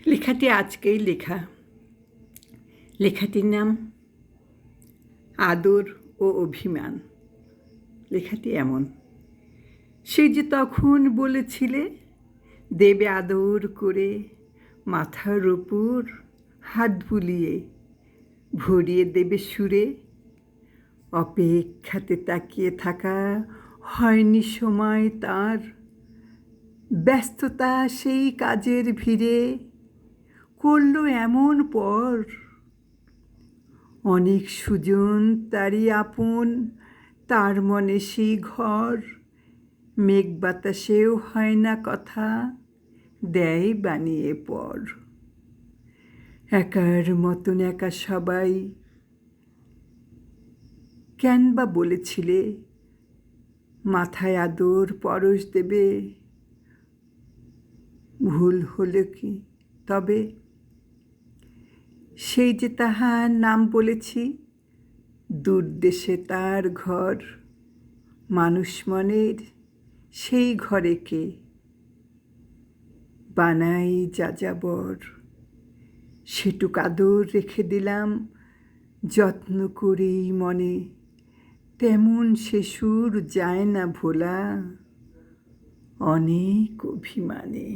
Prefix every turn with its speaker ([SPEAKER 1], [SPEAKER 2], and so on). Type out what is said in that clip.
[SPEAKER 1] লেখাটি আজকেই লেখা। লেখাটির নাম আদর ও অভিমান। লেখাটি এমন: সে যে তখন বলেছিলে দেবে আদর করে, মাথার উপর হাত বুলিয়ে ভরিয়ে দেবে সুরে। অপেক্ষাতে তাকিয়ে থাকা হয়নি সময় তার, ব্যস্ততা সেই কাজের ভিড়ে করল এমন পর। অনেক সুজন তারই আপন, তার মনে সেই ঘর। মেঘ বাতাসেও হয় না কথা, দেয় বানিয়ে পর। একার মতন একা সবাই, কেন বা বলেছিলে মাথায় আদর পরশ দেবে? ভুল হলো কি তবে? সেই যে তাহার নাম বলেছি, দূর দেশে তার ঘর। মানুষ মনের সেই ঘরে কে বানাই যাযাবর? সেটুক আদর রেখে দিলাম যত্ন করেই মনে, তেমন সে সুর যায় না ভোলা অনেক অভিমানে।